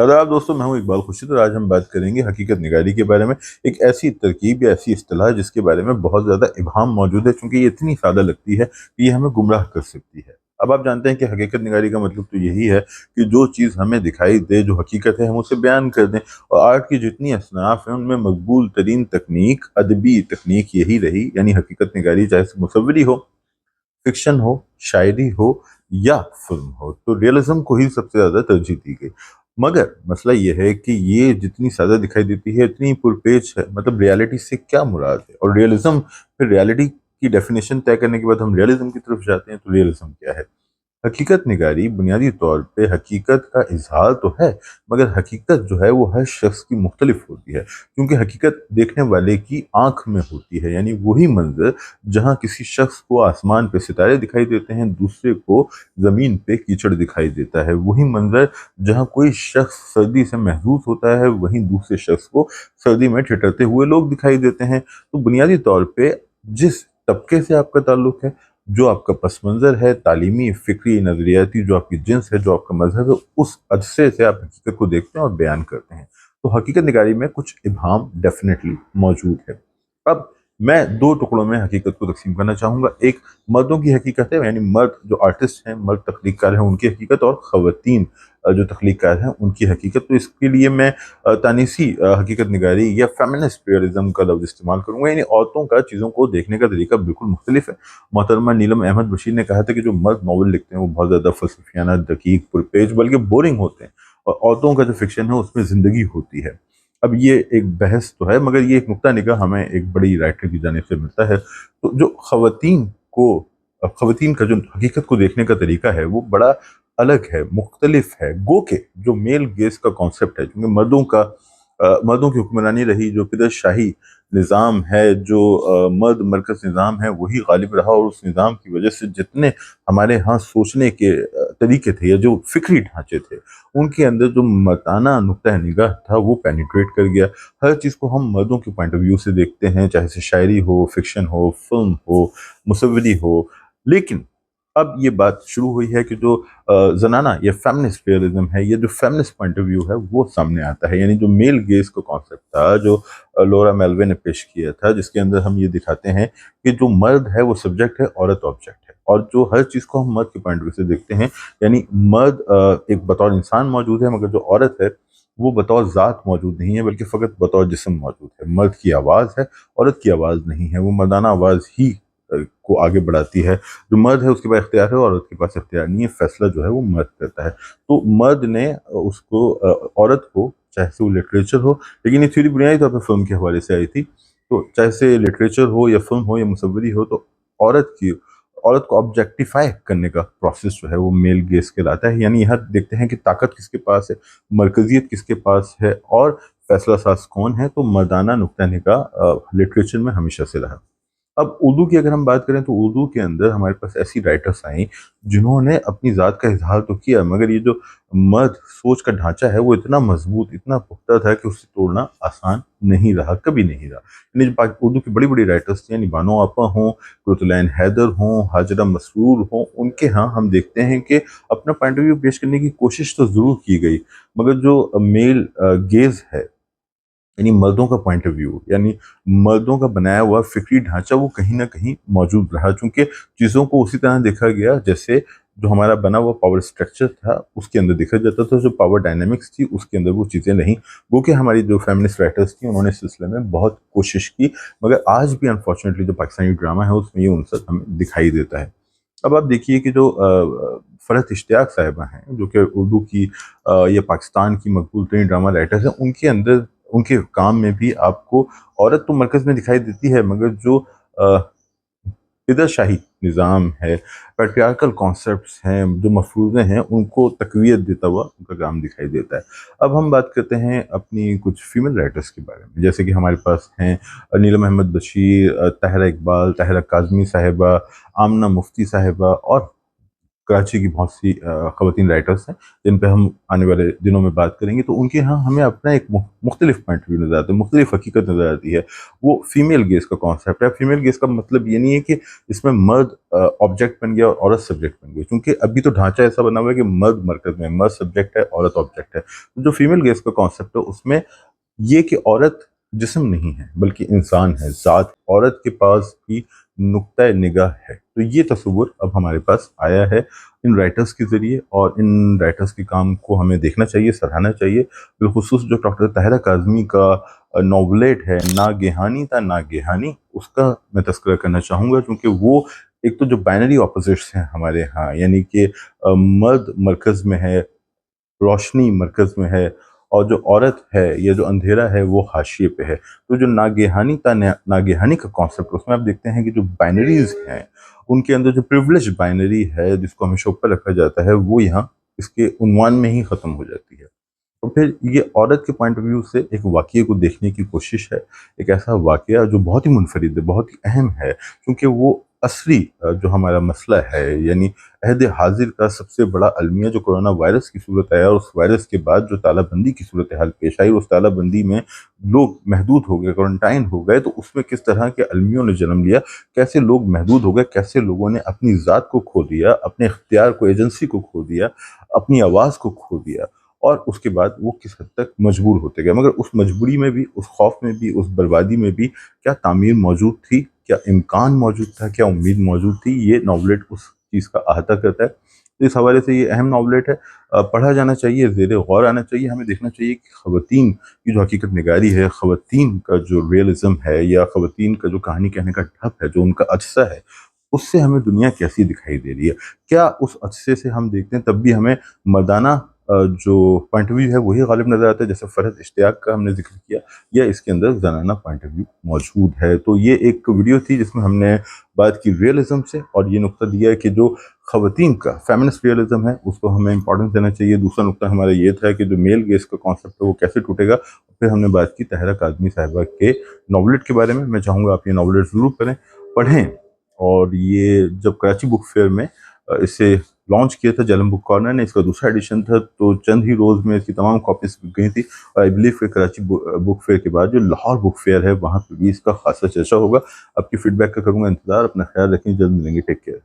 आदाब दोस्तों, मैं हूं इकबाल खुर्शीद और आज हम बात करेंगे हकीकत निगारी के बारे में। एक ऐसी तरकीब या ऐसी इस्तिलाह जिसके बारे में बहुत ज़्यादा इबहाम मौजूद है, क्योंकि ये इतनी सादा लगती है कि ये हमें गुमराह कर सकती है। अब आप जानते हैं कि हकीकत निगारी का मतलब तो यही है कि जो चीज़ हमें दिखाई दे, जो हकीकत है, हम उसे बयान कर दें। और आर्ट की जितनी असनाफ हैं उनमें मकबूल तरीन तकनीक, अदबी तकनीक यही रही, यानी हकीकत निगारी। चाहे मुसव्वरी हो, फिक्शन हो, शायरी हो या फिल्म हो, तो रियलिज्म को ही सबसे ज़्यादा तरजीह दी गई। मगर मसला ये है कि ये जितनी सादा दिखाई देती है इतनी पुरपेच है। मतलब रियलिटी से क्या मुराद है, और रियलिज्म, फिर रियलिटी की डेफिनेशन तय करने के बाद हम रियलिज्म की तरफ जाते हैं, तो रियलिज्म क्या है? हकीकत निगारी बुनियादी तौर पे हकीकत का इजहार तो है, मगर हकीकत जो है वो हर शख्स की मुख्तलिफ होती है, क्योंकि हकीकत देखने वाले की आंख में होती है। यानी वही मंजर जहाँ किसी शख्स को आसमान पे सितारे दिखाई देते हैं, दूसरे को ज़मीन पे कीचड़ दिखाई देता है। वही मंजर जहाँ कोई शख्स सर्दी से महसूस होता है, वहीं दूसरे शख्स को सर्दी में ठिठरते हुए लोग दिखाई देते हैं। तो बुनियादी तौर पे जिस तबके से आपका ताल्लुक है, जो आपका पस मंज़र है, तालीमी, फ़िक्री, नज़रियाती, जो आपकी जिन्स है, जो आपका मज़हब है, उस अरसे से आप हकीकत को देखते हैं और बयान करते हैं। तो हकीकत निगारी में कुछ इबहाम डेफ़िनेटली मौजूद है। अब मैं 2 टुकड़ों में हकीकत को तक़सीम करना चाहूँगा। एक मर्दों की हकीकत है, यानी मर्द जो आर्टिस्ट हैं, मर्द तख्लीक़कार हैं, उनकी हकीकत, और ख़वातीन जो तख्लीक़कार हैं, उनकी हकीकत। तो इसके लिए मैं तानीसी हकीकत निगारी या फ़ेमिनिस्ट रियलिज़्म का लफ्ज़ इस्तेमाल करूँगा। यानी औरतों का चीज़ों को देखने का तरीका बिल्कुल मुख्तलिफ है। मोहतरमा नीलम अहमद बशीर ने कहा था कि जो मर्द नॉवल लिखते हैं वो बहुत ज़्यादा फ़लसफ़ियाना, दकीक, पुरपेच, बल्कि बोरिंग होते हैं, और औरतों का जो फ़िक्शन है उसमें ज़िंदगी होती है। अब ये एक बहस तो है, मगर ये एक नुक्ता निगाह हमें एक बड़ी राइटर की जानिब से मिलता है। तो जो ख़वातीन को, ख़वातीन का जो हकीकत को देखने का तरीका है वो बड़ा अलग है, मुख्तलिफ है। गो के जो मेल गेज़ का कॉन्सेप्ट है, क्योंकि मर्दों की हुक्मरानी रही, जो पिदरशाही निज़ाम है, जो मर्द मरकज़ निज़ाम है, वही गालिब रहा, और उस निज़ाम की वजह से जितने हमारे यहाँ सोचने के तरीके थे, या जो फ़िक्री ढांचे थे, उनके अंदर जो मर्दाना नुक्ता निगाह था वो पेनिट्रेट कर गया। हर चीज़ को हम मर्दों के पॉइंट ऑफ व्यू से देखते हैं, चाहे से शायरी हो, फ़िक्शन हो, फ़िल्म हो, मुसव्वरी हो। लेकिन अब ये बात शुरू हुई है कि जो ज़नाना या फेमिनिस्ट रियलिज़्म है, या जो फेमिनिस्ट पॉइंट ऑफ व्यू है, वो सामने आता है। यानी जो मेल गेज़ का कॉन्सेप्ट था, जो लॉरा मेल्वे ने पेश किया था, जिसके अंदर हम ये दिखाते हैं कि जो मर्द है वो सब्जेक्ट है, औरत ऑब्जेक्ट है, और जो हर चीज़ को हम मर्द के पॉइंट ऑफ व्यू से देखते हैं। यानी मर्द एक बतौर इंसान मौजूद है, मगर जो औरत है वो बतौर ज़ात मौजूद नहीं है, बल्कि फ़कत बतौर जिस्म मौजूद है। मर्द की आवाज़ है, औरत की आवाज़ नहीं है। वो मर्दाना आवाज़ ही को आगे बढ़ाती है। जो मर्द है उसके पास इख्तियार है, औरत के पास इख्तियार नहीं है। फैसला जो है वो मर्द करता है। तो मर्द ने उसको औरत को, चाहे से वो लिटरेचर हो, लेकिन ये थ्योरी बुनियादी तौर पर फिल्म के हवाले से आई थी। तो चाहे से लिटरेचर हो या फिल्म हो या मुसव्वरी हो, तो औरत को ऑब्जेक्टिफाई करने का प्रोसेस जो है वो मेल गेज कहलाता है। यानी यहाँ देखते हैं कि ताकत किसके पास है, मरकजियत किसके पास है, और फैसला साज कौन है। तो मर्दाना नुक्ता निगाह लिटरेचर में हमेशा से रहा। अब उर्दू की अगर हम बात करें, तो उर्दू के अंदर हमारे पास ऐसी राइटर्स आई जिन्होंने अपनी ज़ात का इजहार तो किया, मगर ये जो मर्द सोच का ढांचा है वो इतना मजबूत, इतना पुख्ता था कि उसे तोड़ना आसान नहीं रहा, कभी नहीं रहा। यानी जो उर्दू की बड़ी बड़ी राइटर्स थी, यानी बानो आपा हों, कुतुलैन हैदर हों, हाजरा मसरूर हों, उनके यहाँ हम देखते हैं कि अपना पॉइंट ऑफ व्यू पेश करने की कोशिश तो ज़रूर की गई, मगर जो मेल गेज है, यानी मर्दों का पॉइंट ऑफ व्यू, यानी मर्दों का बनाया हुआ फिक्री ढांचा, वो कहीं ना कहीं मौजूद रहा। चूंकि चीज़ों को उसी तरह देखा गया जैसे जो हमारा बना हुआ पावर स्ट्रक्चर था उसके अंदर देखा जाता था, जो पावर डायनेमिक्स थी उसके अंदर वो चीज़ें नहीं। वो कि हमारी जो फेमिनिस्ट राइटर्स थी उन्होंने इस सिलसिले में बहुत कोशिश की, मगर आज भी अनफॉर्चुनेटली जो पाकिस्तानी ड्रामा है उसमें ये उनसे हमें दिखाई देता है। अब आप देखिए कि जो फ़रहत इश्तियाक साहिबा हैं, जो कि उर्दू की या पाकिस्तान की मकबूल तरीन ड्रामा राइटर्स हैं, उनके अंदर, उनके काम में भी आपको औरत तो मरकज़ में दिखाई देती है, मगर जो पिदरशाही निज़ाम है, पैट्रियार्कल कॉन्सेप्ट्स हैं, जो मफरूज़े हैं, उनको तक़वियत देता हुआ उनका काम दिखाई देता है। अब हम बात करते हैं अपनी कुछ फ़ीमेल राइटर्स के बारे में, जैसे कि हमारे पास हैं नीलम अहमद बशीर, ताहिरा इकबाल, ताहिरा काज़मी साहिबा, आमना मुफ्ती साहिबा, और कराची की बहुत सी ख़वातीन राइटर्स हैं जिन पे हम आने वाले दिनों में बात करेंगे, तो उनके यहाँ हमें अपना एक मुख्तलिफ पॉइंट ऑफ व्यू नज़र आता है, मुख्तलिफ हकीकत नज़र आती है। वो फीमेल गेज़ का कॉन्सेप्ट है। फीमेल गेज़ का मतलब ये नहीं है कि इसमें मर्द ऑब्जेक्ट बन गया और औरत सब्जेक्ट बन गई, क्योंकि अभी तो ढांचा ऐसा बना हुआ है कि मर्द मरकज़ में, मर्द सब्जेक्ट है, औरत ऑब्जेक्ट है। तो जो फीमेल गेज़ का कॉन्सेप्ट है उसमें ये कि औरत जिस्म नहीं है बल्कि इंसान है, ज़ात औरत के पास भी नुक्ता निगाह है। तो ये तस्वुर अब हमारे पास आया है इन राइटर्स के ज़रिए, और इन राइटर्स के काम को हमें देखना चाहिए, सराहना चाहिए। बिलखुसूस जो डॉक्टर ताहिरा काज़मी का नॉवलेट है नागेहानी ता नागेहानी, उसका मैं तज़किरा करना चाहूँगा, क्योंकि वो एक तो जो बाइनरी ऑपोजिट्स हैं हमारे यहाँ, यानी कि मर्द मरकज़ में है, रोशनी मरकज़ में है, और जो औरत है या जो अंधेरा है वो हाशिए पे है। तो जो नागेहानी ता नागेहानी का कॉन्सेप्ट, उसमें आप देखते हैं कि जो बाइनरीज हैं उनके अंदर जो प्रिविलेज बाइनरी है जिसको हमेशा ऊपर रखा जाता है, वो यहाँ इसके उन्वान में ही ख़त्म हो जाती है। तो फिर ये औरत के पॉइंट ऑफ व्यू से एक वाक़ये को देखने की कोशिश है, एक ऐसा वाक़या जो बहुत ही मुनफरिद है, बहुत ही अहम है, क्योंकि वो असली जो हमारा मसला है, यानी अहद हाज़िर का सबसे बड़ा अलमिया जो कोरोना वायरस की सूरत आया, और उस वायरस के बाद जो तालाबंदी की सूरत हाल पेश आई, उस तालाबंदी में लोग महदूद हो गए, क्वारंटाइन हो गए, तो उसमें किस तरह के अलमियों ने जन्म लिया, कैसे लोग महदूद हो गए, कैसे लोगों ने अपनी ज़ात को खो दिया, अपने इख्तियार को, एजेंसी को खो दिया, अपनी आवाज़ को खो दिया, और उसके बाद वो किस हद तक मजबूर होते गए। मगर उस मजबूरी में भी, उस खौफ में भी, उस बर्बादी में भी क्या तामीर मौजूद थी, क्या इम्कान मौजूद था, क्या उम्मीद मौजूद थी, ये नॉवलेट उस चीज़ का अहाता करता है। तो इस हवाले से ये अहम नॉवलेट है, पढ़ा जाना चाहिए, ज़ेर गौर आना चाहिए। हमें देखना चाहिए कि ख़वातीन की जो हकीकत निगारी है, ख़वातीन का जो रियलिज़म है, या ख़वातीन का जो कहानी कहने का ढप है, जो उनका अजसा है, उससे हमें दुनिया कैसी दिखाई दे रही है। क्या उस अजसे से हम देखते हैं तब भी हमें मर्दाना जो पॉइंट ऑफ व्यू है वही गालिब नज़र आता है, जैसे फ़रहत इश्तियाक का हमने ज़िक्र किया, या इसके अंदर ज़नाना पॉइंट ऑफ व्यू मौजूद है। तो ये एक वीडियो थी जिसमें हमने बात की रियलिज़म से, और ये नुक्ता दिया है कि जो ख़वातीन का फेमिनिस्ट रियलिज़म है उसको हमें इंपॉर्टेंस देना चाहिए। दूसरा नुक्ता हमारा ये था कि जो मेल गेज़ का कॉन्सेप्ट है वो कैसे टूटेगा। फिर हमने बात की ताहिरा काज़मी साहिबा के नॉवलेट के बारे में। मैं चाहूँगा आप ये नॉवलेट ज़रूर करें, पढ़ें, और ये जब कराची बुक फेयर में इसे लॉन्च किया था जलम बुक कॉर्नर ने, इसका दूसरा एडिशन था, तो चंद ही रोज़ में इसकी तमाम कॉपीज बिक गई थी, और आई बिलीव कि कराची बुक फेयर के बाद जो लाहौर बुक फेयर है वहाँ पर भी इसका खासा चर्चा होगा। आपकी फीडबैक का करूँगा इंतज़ार। अपना ख्याल रखें, जल्द मिलेंगे, टेक केयर।